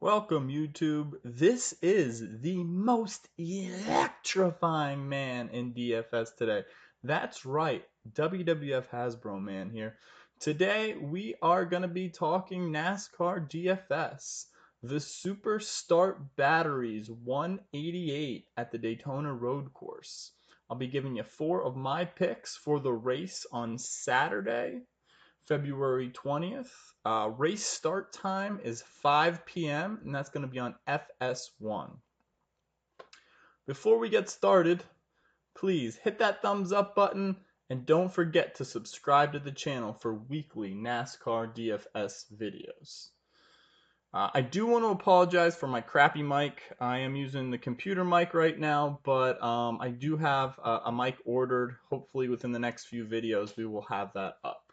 Welcome, YouTube. This is the most electrifying man in DFS today. That's right, WWF Hasbro man here. Today we are going to be talking NASCAR DFS. The Super Start Batteries 188 at the Daytona Road Course. I'll be giving you 4 of my picks for the race on Saturday, February 20th. Race start time is 5 p.m., and that's going to be on FS1. Before we get started, please hit that thumbs up button and don't forget to subscribe to the channel for weekly NASCAR DFS videos. I do want to apologize for my crappy mic. I am using the computer mic right now, but I do have a mic ordered. Hopefully within the next few videos we will have that up.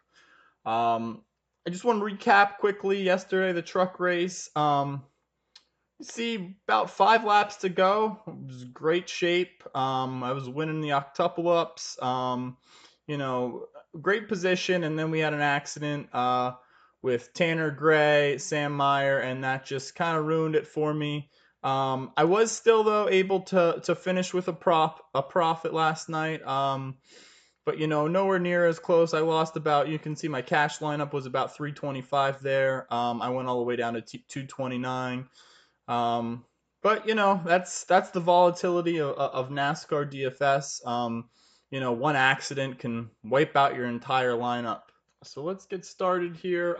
I just want to recap quickly yesterday, the truck race. You see about 5 laps to go. It was great shape. I was winning the octupleups. Great position, and then we had an accident with Tanner Gray, Sam Meyer, and that just kind of ruined it for me. I was still though able to finish with a profit last night. But nowhere near as close. I lost about, you can see my cash lineup was about 325 there. I went all the way down to 229. But that's the volatility of NASCAR DFS. One accident can wipe out your entire lineup. So let's get started here.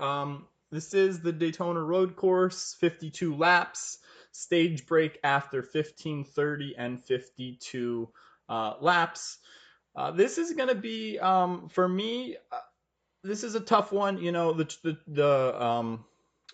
This is the Daytona Road Course, 52 laps, stage break after 15:30 and 52 laps. This is going to be, for me, this is a tough one. The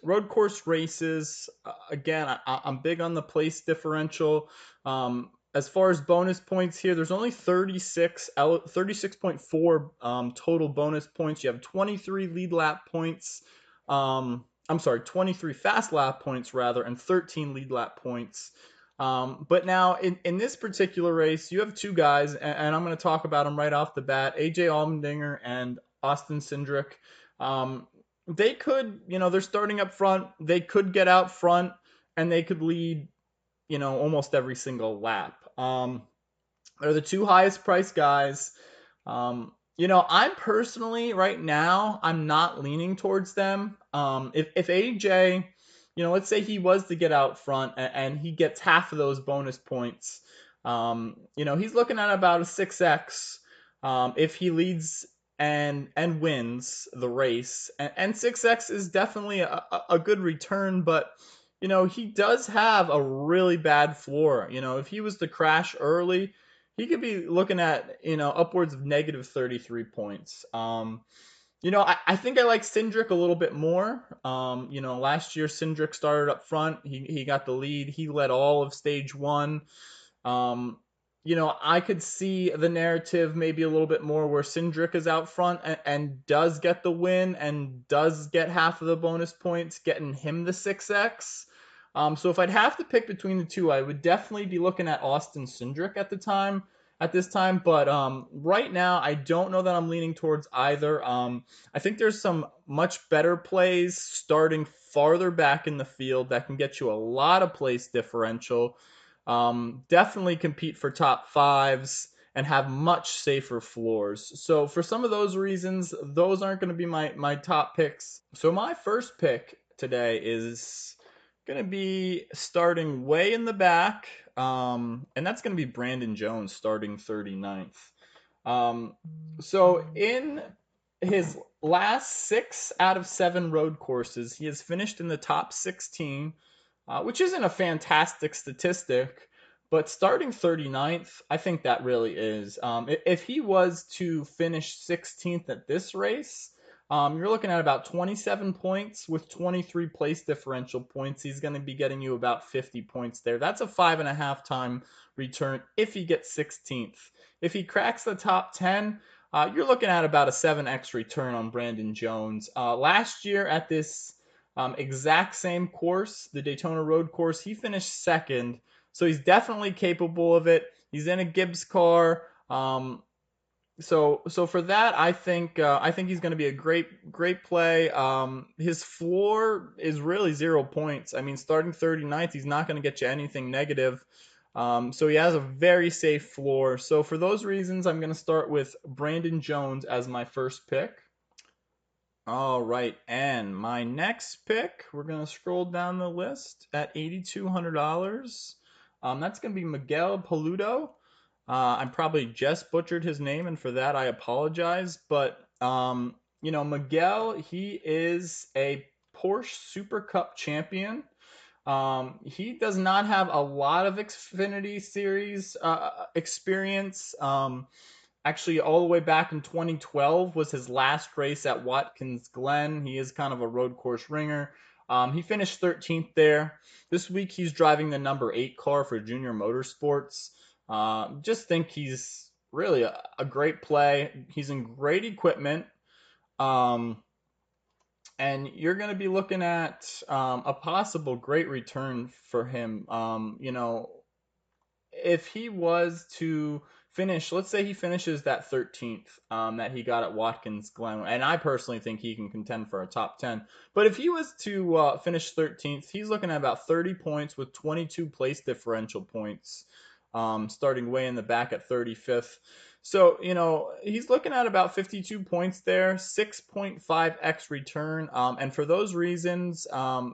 road course races, again, I'm big on the place differential. As far as bonus points here, there's only 36.4 total bonus points. You have 23 lead lap points. I'm sorry, 23 fast lap points rather, and 13 lead lap points. But now in this particular race, you have 2 guys, and I'm going to talk about them right off the bat: AJ Almandinger and Austin Cendrick. They could, they're starting up front. They could get out front, and they could lead, almost every single lap. They're the 2 highest priced guys. I'm personally right now, I'm not leaning towards them. If AJ, let's say he was to get out front and he gets half of those bonus points, he's looking at about a 6x if he leads and wins the race. And 6x is definitely a good return, but he does have a really bad floor. If he was to crash early, he could be looking at, upwards of negative 33 points. I think I like Cendrick a little bit more. Last year Cendrick started up front. He got the lead. He led all of stage 1. I could see the narrative maybe a little bit more where Cendrick is out front and does get the win and does get half of the bonus points, getting him the 6x. So if I'd have to pick between the 2, I would definitely be looking at Austin Cendrick at this time. But right now, I don't know that I'm leaning towards either. I think there's some much better plays starting farther back in the field that can get you a lot of place differential. Definitely compete for top 5s and have much safer floors. So for some of those reasons, those aren't going to be my top picks. So my first pick today is going to be starting way in the back, and that's going to be Brandon Jones starting 39th. So in his last 6 out of 7 road courses, he has finished in the top 16, which isn't a fantastic statistic, but starting 39th, I think that really is. If he was to finish 16th at this race, you're looking at about 27 points with 23 place differential points. He's going to be getting you about 50 points there. That's a 5.5 time return if he gets 16th. If he cracks the top 10, you're looking at about a 7x return on Brandon Jones. Last year at this exact same course, the Daytona Road Course, he finished 2nd. So he's definitely capable of it. He's in a Gibbs car. So for that, I think he's going to be a great play. His floor is really 0 points. I mean, starting 39th, he's not going to get you anything negative. So he has a very safe floor. So for those reasons, I'm going to start with Brandon Jones as my first pick. All right, and my next pick, we're going to scroll down the list at $8,200. That's going to be Miguel Paluto. I probably just butchered his name, and for that I apologize. But Miguel, he is a Porsche Super Cup champion. He does not have a lot of Xfinity Series experience. Actually, all the way back in 2012 was his last race at Watkins Glen. He is kind of a road course ringer. He finished 13th there. This week he's driving the number 8 car for Junior Motorsports. Just think he's really a great play. He's in great equipment. And you're going to be looking at a possible great return for him. If he was to finish, let's say he finishes that 13th that he got at Watkins Glen, and I personally think he can contend for a top 10. But if he was to finish 13th, he's looking at about 30 points with 22 place differential points, starting way in the back at 35th. So, he's looking at about 52 points there, 6.5x return. And for those reasons,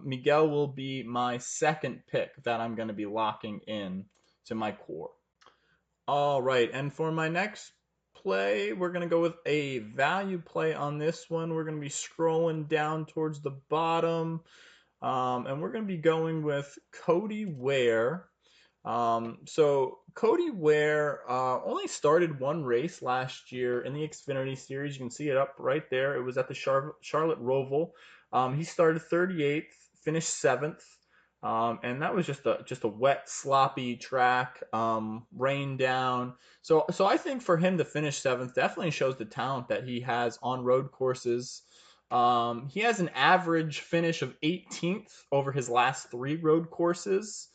Miguel will be my second pick that I'm going to be locking in to my core. All right, and for my next play, we're going to go with a value play on this one. We're going to be scrolling down towards the bottom, and we're going to be going with Cody Ware. So Cody Ware only started one race last year in the Xfinity Series. You can see it up right there. It was at the Charlotte Roval. He started 38th, finished 7th. And that was just a wet, sloppy track, rain down. So I think for him to finish 7th definitely shows the talent that he has on road courses. He has an average finish of 18th over his last 3 road courses.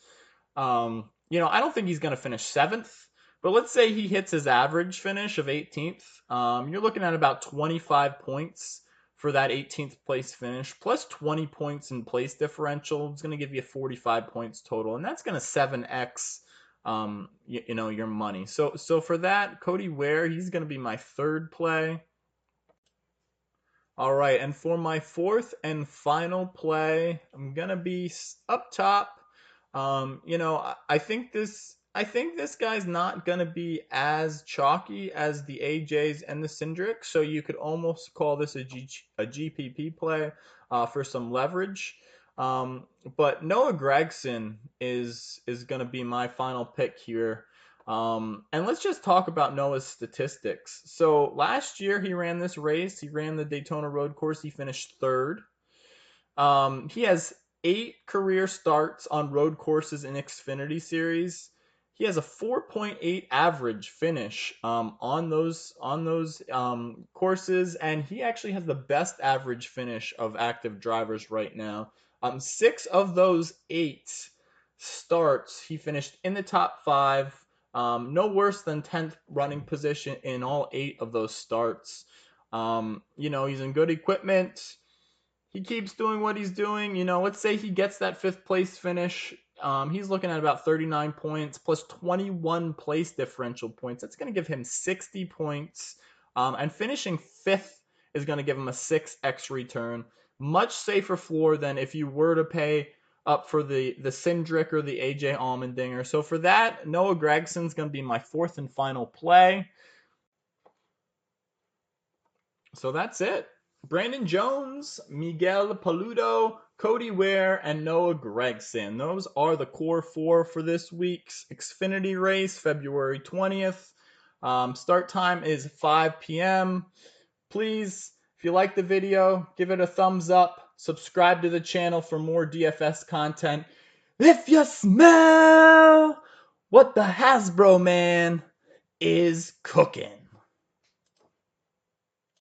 I don't think he's going to finish 7th, but let's say he hits his average finish of 18th. You're looking at about 25 points for that 18th place finish, plus 20 points in place differential. It's going to give you 45 points total, and that's going to 7x your money. So for that, Cody Ware, he's going to be my third play. All right, and for my fourth and final play, I'm going to be up top. I think this guy's not gonna be as chalky as the AJs and the Cendrick, so you could almost call this a GPP play for some leverage. But Noah Gregson is gonna be my final pick here. And let's just talk about Noah's statistics. So last year he ran this race. He ran the Daytona road course. He finished 3rd. He has 8 career starts on road courses in Xfinity Series. He has a 4.8 average finish on those courses, and he actually has the best average finish of active drivers right now. 6 of those 8 starts he finished in the top 5. No worse than 10th running position in all 8 of those starts. He's in good equipment. He keeps doing what he's doing. Let's say he gets that 5th place finish. He's looking at about 39 points plus 21 place differential points. That's going to give him 60 points. And finishing 5th is going to give him a 6x return. Much safer floor than if you were to pay up for the Cendrick or the AJ Almandinger. So for that, Noah Gregson's going to be my 4th and final play. So that's it. Brandon Jones, Miguel Paluto, Cody Ware, and Noah Gregson. Those are the core 4 for this week's Xfinity race, February 20th. Start time is 5 p.m. Please, if you like the video, give it a thumbs up. Subscribe to the channel for more DFS content. If you smell what the Hasbro man is cooking.